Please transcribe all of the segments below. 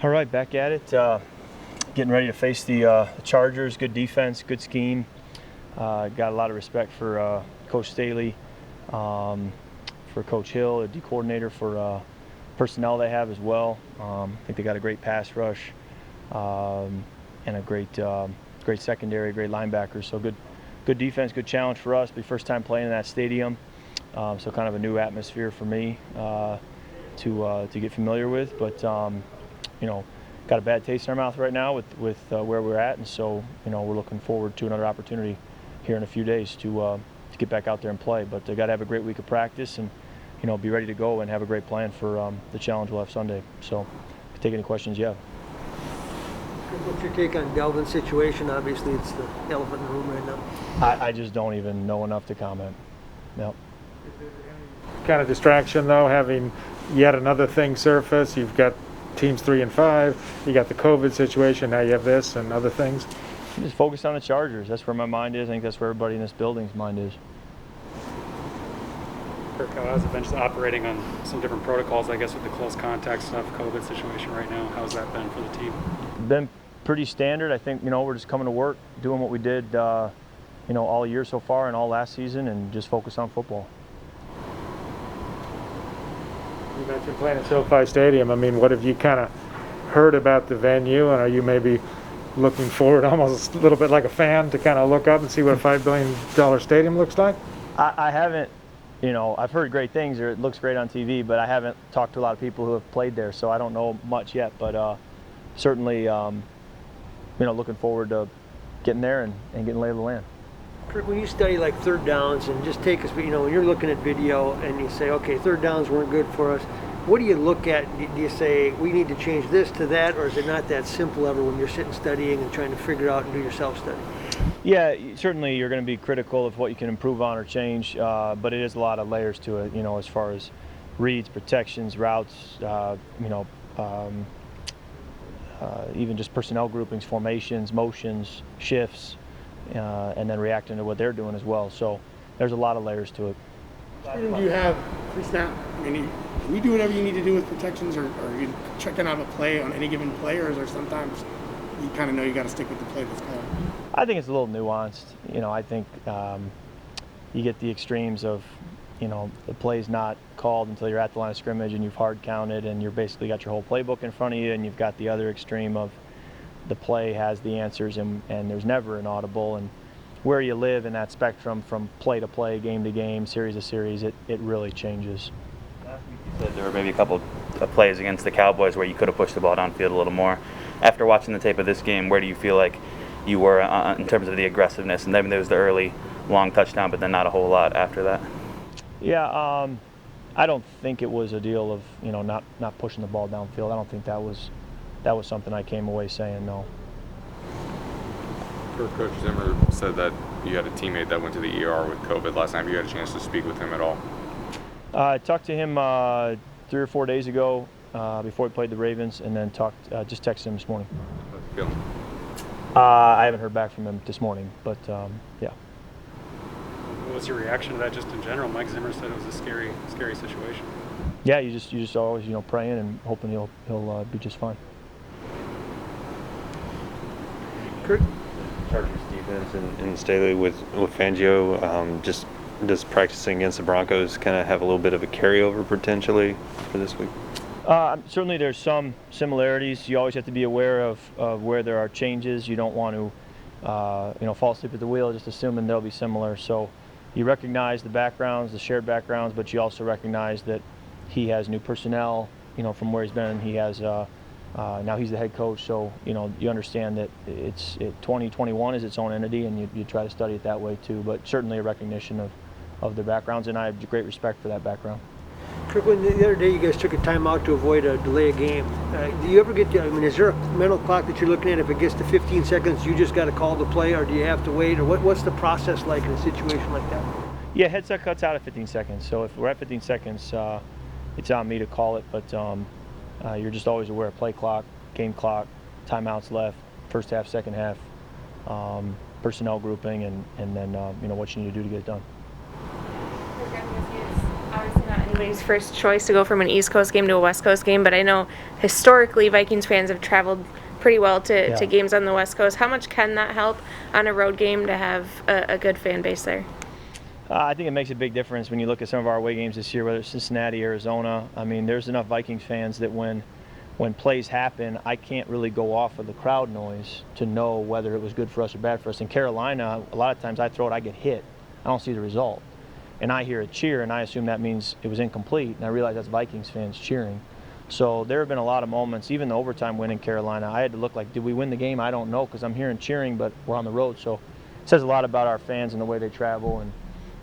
All right, back at it. Getting ready to face the Chargers. Good defense, good scheme. Got a lot of respect for Coach Staley, for Coach Hill, the D coordinator, for personnel they have as well. I think they got a great pass rush and a great secondary, great linebackers. So good defense, good challenge for us. Be first time playing in that stadium, so kind of a new atmosphere for me to get familiar with. But got a bad taste in our mouth right now with where we're at, and so we're looking forward to another opportunity here in a few days to get back out there and play. But they got to have a great week of practice and be ready to go and have a great plan for the challenge we'll have Sunday. So, take any questions you have. What's your take on Delvin's situation? Obviously, it's the elephant in the room right now. I just don't even know enough to comment. No. Kind of distraction though, having yet another thing surface. You've got teams 3 and 5. You got the COVID situation. Now you have this and other things. I'm just focused on the Chargers. That's where my mind is. I think that's where everybody in this building's mind is. Kirk, how's it been just operating on some different protocols, I guess, with the close contact stuff, COVID situation right now? How's that been for the team? Been pretty standard. I think we're just coming to work, doing what we did, all year so far and all last season, and just focus on football. You mentioned playing at SoFi Stadium. I mean, what have you kind of heard about the venue, and are you maybe looking forward almost a little bit like a fan to kind of look up and see what a $5 billion stadium looks like? I haven't, I've heard great things, or it looks great on TV, but I haven't talked to a lot of people who have played there, so I don't know much yet. But certainly, looking forward to getting there and getting lay of the land. Kirk, when you study like third downs and just take us, when you're looking at video and you say, okay, third downs weren't good for us, what do you look at? Do you say, we need to change this to that, or is it not that simple ever when you're sitting studying and trying to figure it out and do your self-study? Yeah, certainly you're going to be critical of what you can improve on or change, but it is a lot of layers to it, as far as reads, protections, routes, even just personnel groupings, formations, motions, shifts, and then reacting to what they're doing as well. So there's a lot of layers to it. Do you have pre-snap? Can you do whatever you need to do with protections, or are you checking out a play on any given player, or is there sometimes you kind of know you got to stick with the play that's called? I think it's a little nuanced. I think you get the extremes of, the play's not called until you're at the line of scrimmage and you've hard counted and you're basically got your whole playbook in front of you, and you've got the other extreme of the play has the answers and there's never an audible. And where you live in that spectrum from play to play, game to game, series to series, it really changes. Last week you said there were maybe a couple of plays against the Cowboys where you could have pushed the ball downfield a little more. After watching the tape of this game, where do you feel like you were in terms of the aggressiveness? And then there was the early long touchdown, but then not a whole lot after that. Yeah, I don't think it was a deal of not pushing the ball downfield. I don't think that was something I came away saying no. Coach Zimmer said that you had a teammate that went to the ER with COVID last time. You had a chance to speak with him at all? I talked to him 3 or 4 days ago before he played the Ravens, and then just texted him this morning. How's he feeling? I haven't heard back from him this morning, but yeah. What was your reaction to that just in general? Mike Zimmer said it was a scary situation. Yeah, you just always praying and hoping he'll be just fine. Kirk? Chargers defense and Staley with Fangio, just does practicing against the Broncos kind of have a little bit of a carryover potentially for this week? Certainly there's some similarities. You always have to be aware of where there are changes. You don't want to fall asleep at the wheel just assuming they'll be similar. So you recognize the backgrounds, the shared backgrounds, but you also recognize that he has new personnel, from where he's been. He has now he's the head coach, so you understand that 2021 is its own entity, and you try to study it that way too. But certainly a recognition of their backgrounds, and I have great respect for that background. Kirk, when the other day you guys took a timeout to avoid a delay of game, do you ever get is there a mental clock that you're looking at? If it gets to 15 seconds, you just got to call the play, or do you have to wait, or what's the process like in a situation like that? Yeah, headset cuts out at 15 seconds. So if we're at 15 seconds, it's on me to call it, but you're just always aware of play clock, game clock, timeouts left, first half, second half, personnel grouping, and then what you need to do to get it done. Obviously not anybody's first choice to go from an East Coast game to a West Coast game, but I know historically Vikings fans have traveled pretty well to games on the West Coast. How much can that help on a road game to have a good fan base there? I think it makes a big difference when you look at some of our away games this year, whether it's Cincinnati, Arizona. I mean, there's enough Vikings fans that when plays happen, I can't really go off of the crowd noise to know whether it was good for us or bad for us. In Carolina, a lot of times I throw it, I get hit. I don't see the result. And I hear a cheer, and I assume that means it was incomplete, and I realize that's Vikings fans cheering. So there have been a lot of moments, even the overtime win in Carolina, I had to look like, did we win the game? I don't know, because I'm hearing cheering, but we're on the road. So it says a lot about our fans and the way they travel. And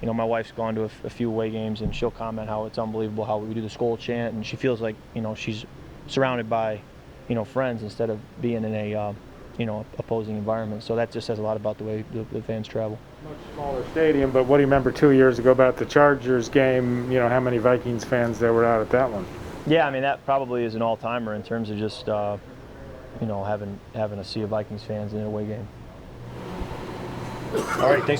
you know, my wife's gone to a few away games, and she'll comment how it's unbelievable how we do the Skol chant, and she feels like, you know, she's surrounded by, you know, friends instead of being in a, you know, opposing environment. So that just says a lot about the way the fans travel. Much smaller stadium, but what do you remember 2 years ago about the Chargers game? You know, how many Vikings fans there were out at that one? Yeah, I mean, that probably is an all-timer in terms of just, you know, having a sea of Vikings fans in an away game. All right, thanks.